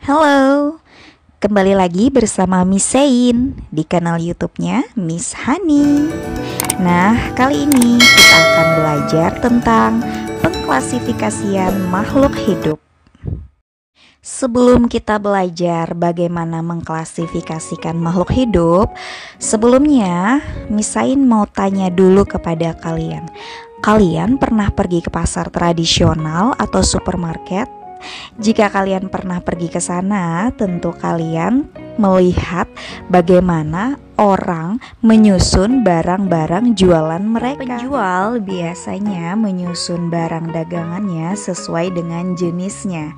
Halo, kembali lagi bersama Miss Sein di kanal YouTube-nya Miss Hani. Nah, kali ini kita akan belajar tentang pengklasifikasian makhluk hidup. Sebelum kita belajar bagaimana mengklasifikasikan makhluk hidup, sebelumnya Miss Sein mau tanya dulu kepada kalian. Kalian pernah pergi ke pasar tradisional atau supermarket? Jika kalian pernah pergi ke sana, tentu kalian melihat bagaimana orang menyusun barang-barang jualan mereka. Penjual biasanya menyusun barang dagangannya sesuai dengan jenisnya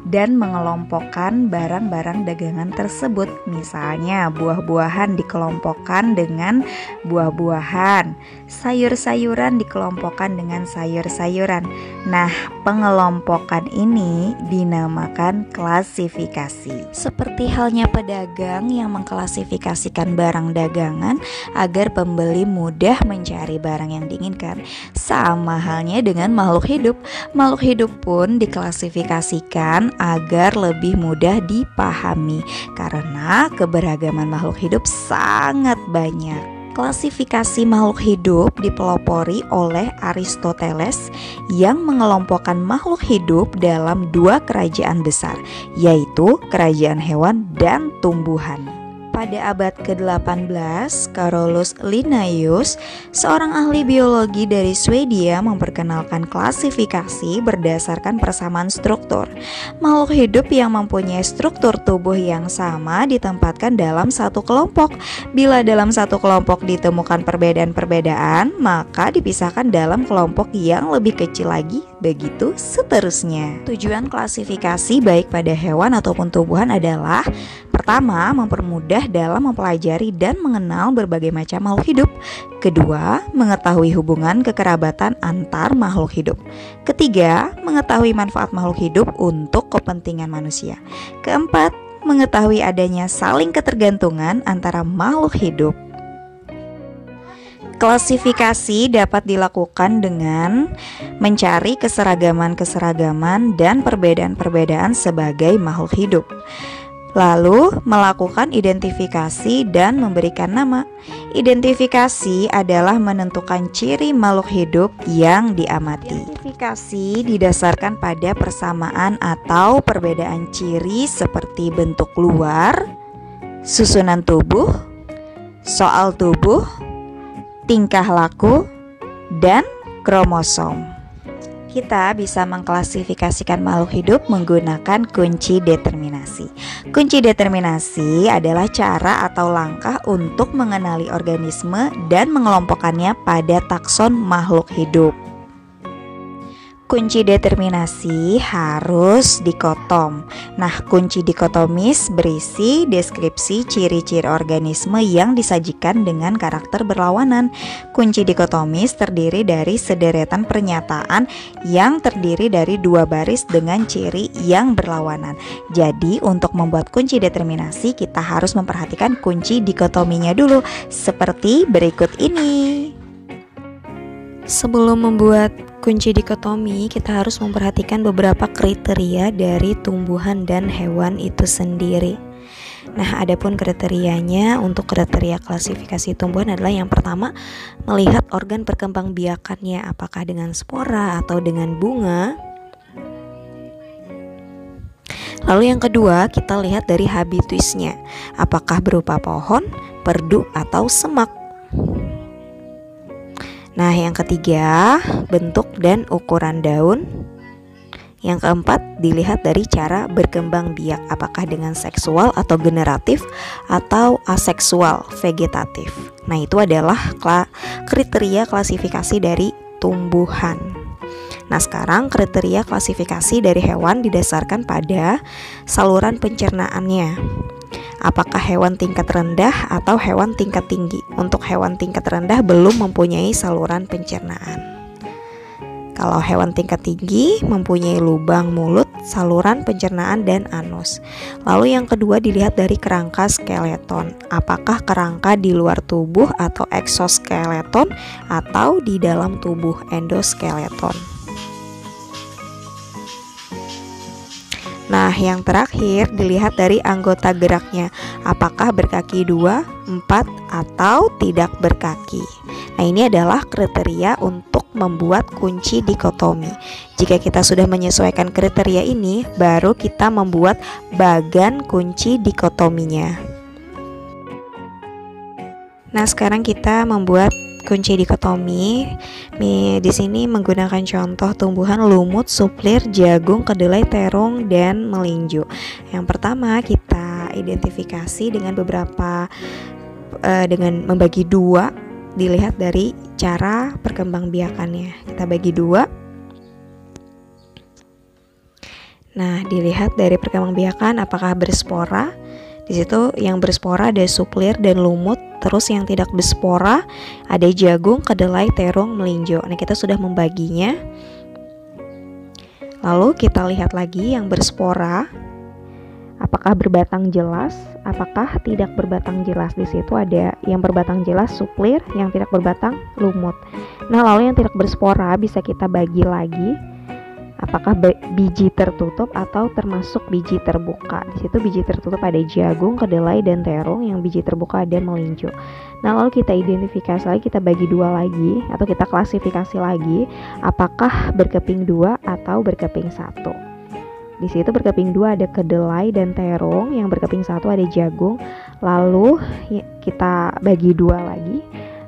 dan mengelompokkan barang-barang dagangan tersebut. Misalnya buah-buahan dikelompokkan dengan buah-buahan, sayur-sayuran dikelompokkan dengan sayur-sayuran. Nah, pengelompokan ini dinamakan klasifikasi. Seperti halnya pedagang yang mengklasifikasikan barang dagangan agar pembeli mudah mencari barang yang diinginkan. Sama halnya dengan makhluk hidup. Makhluk hidup pun diklasifikasikan agar lebih mudah dipahami karena keberagaman makhluk hidup sangat banyak. Klasifikasi makhluk hidup dipelopori oleh Aristoteles yang mengelompokkan makhluk hidup dalam dua kerajaan besar, yaitu kerajaan hewan dan tumbuhan. Pada abad ke-18, Carolus Linnaeus, seorang ahli biologi dari Swedia, memperkenalkan klasifikasi berdasarkan persamaan struktur. Makhluk hidup yang mempunyai struktur tubuh yang sama ditempatkan dalam satu kelompok. Bila dalam satu kelompok ditemukan perbedaan-perbedaan, maka dipisahkan dalam kelompok yang lebih kecil lagi, begitu seterusnya. Tujuan klasifikasi baik pada hewan ataupun tumbuhan adalah: pertama, mempermudah dalam mempelajari dan mengenal berbagai macam makhluk hidup. Kedua, mengetahui hubungan kekerabatan antar makhluk hidup. Ketiga, mengetahui manfaat makhluk hidup untuk kepentingan manusia. Keempat, mengetahui adanya saling ketergantungan antara makhluk hidup. Klasifikasi dapat dilakukan dengan mencari keseragaman-keseragaman dan perbedaan-perbedaan sebagai makhluk hidup, lalu melakukan identifikasi dan memberikan nama. Identifikasi adalah menentukan ciri makhluk hidup yang diamati. Identifikasi didasarkan pada persamaan atau perbedaan ciri seperti bentuk luar, susunan tubuh, soal tubuh, tingkah laku, dan kromosom. Kita bisa mengklasifikasikan makhluk hidup menggunakan kunci determinasi. Kunci determinasi adalah cara atau langkah untuk mengenali organisme dan mengelompokkannya pada takson makhluk hidup. Kunci determinasi harus dikotom. Nah, kunci dikotomis berisi deskripsi ciri-ciri organisme yang disajikan dengan karakter berlawanan. Kunci dikotomis terdiri dari sederetan pernyataan yang terdiri dari dua baris dengan ciri yang berlawanan. Jadi, untuk membuat kunci determinasi, kita harus memperhatikan kunci dikotominya dulu, seperti berikut ini. Sebelum membuat kunci dikotomi, kita harus memperhatikan beberapa kriteria dari tumbuhan dan hewan itu sendiri. Nah, adapun kriterianya untuk kriteria klasifikasi tumbuhan adalah: yang pertama, melihat organ perkembangbiakannya, apakah dengan spora atau dengan bunga. Lalu yang kedua, kita lihat dari habitusnya, apakah berupa pohon, perdu, atau semak. Nah, yang ketiga, bentuk dan ukuran daun. Yang keempat, dilihat dari cara berkembang biak, apakah dengan seksual atau generatif atau aseksual vegetatif. Nah, itu adalah kriteria klasifikasi dari tumbuhan. Nah, sekarang kriteria klasifikasi dari hewan didasarkan pada saluran pencernaannya. Apakah hewan tingkat rendah atau hewan tingkat tinggi? Untuk hewan tingkat rendah belum mempunyai saluran pencernaan. Kalau hewan tingkat tinggi mempunyai lubang mulut, saluran pencernaan, dan anus. Lalu yang kedua, dilihat dari kerangka skeleton. Apakah kerangka di luar tubuh atau eksoskeleton atau di dalam tubuh endoskeleton? Nah, yang terakhir dilihat dari anggota geraknya, apakah berkaki 2, 4, atau tidak berkaki. Nah, ini adalah kriteria untuk membuat kunci dikotomi. Jika kita sudah menyesuaikan kriteria ini, baru kita membuat bagan kunci dikotominya. Nah, sekarang kita membuat kunci dikotomi. Di sini menggunakan contoh tumbuhan lumut, suplir, jagung, kedelai, terung, dan melinjo. Yang pertama kita identifikasi dengan dengan membagi dua. Dilihat dari cara perkembangbiakannya. Kita bagi dua. Nah, dilihat dari perkembangbiakan apakah berspora. Di situ yang berspora ada suplir dan lumut, terus yang tidak berspora ada jagung, kedelai, terung, melinjo. Nah, kita sudah membaginya. Lalu kita lihat lagi yang berspora, apakah berbatang jelas, apakah tidak berbatang jelas. Di situ ada yang berbatang jelas suplir, yang tidak berbatang lumut. Nah, lalu yang tidak berspora bisa kita bagi lagi. Apakah biji tertutup atau termasuk biji terbuka. Di situ biji tertutup ada jagung, kedelai, dan terung. Yang biji terbuka ada melinjo. Nah, lalu kita identifikasi lagi, kita bagi dua lagi, atau kita klasifikasi lagi, apakah berkeping 2 atau berkeping 1. Di situ berkeping 2 ada kedelai dan terung, yang berkeping 1 ada jagung. Lalu kita bagi dua lagi,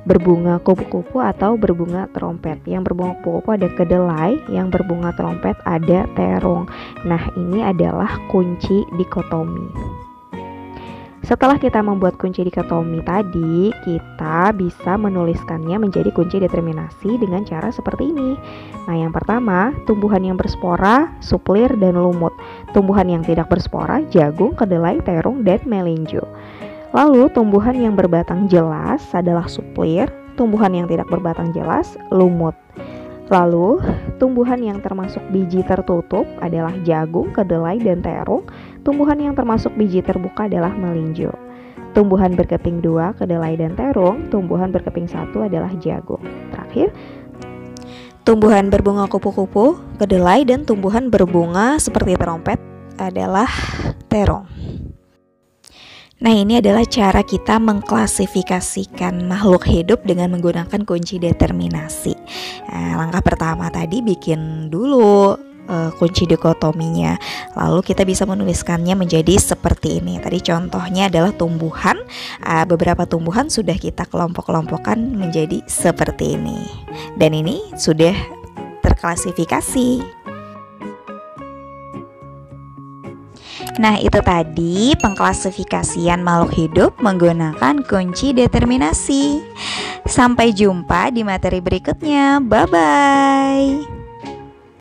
berbunga kupu-kupu atau berbunga trompet. Yang berbunga kupu-kupu ada kedelai, yang berbunga trompet ada terung. Nah, ini adalah kunci dikotomi. Setelah kita membuat kunci dikotomi tadi, kita bisa menuliskannya menjadi kunci determinasi dengan cara seperti ini. Nah, yang pertama, tumbuhan yang berspora, suplir, dan lumut. Tumbuhan yang tidak berspora, jagung, kedelai, terung, dan melinjo. Lalu tumbuhan yang berbatang jelas adalah suplir, tumbuhan yang tidak berbatang jelas lumut. Lalu tumbuhan yang termasuk biji tertutup adalah jagung, kedelai, dan terung. Tumbuhan yang termasuk biji terbuka adalah melinjo. Tumbuhan berkeping 2, kedelai, dan terung. Tumbuhan berkeping 1 adalah jagung. Terakhir, tumbuhan berbunga kupu-kupu, kedelai, dan tumbuhan berbunga seperti trompet adalah terung. Nah, ini adalah cara kita mengklasifikasikan makhluk hidup dengan menggunakan kunci determinasi. Nah, langkah pertama tadi bikin dulu kunci dikotominya. Lalu kita bisa menuliskannya menjadi seperti ini. Tadi contohnya adalah tumbuhan. Beberapa tumbuhan sudah kita kelompok-kelompokkan menjadi seperti ini. Dan ini sudah terklasifikasi. Nah, itu tadi pengklasifikasian makhluk hidup menggunakan kunci determinasi. Sampai jumpa di materi berikutnya. Bye-bye.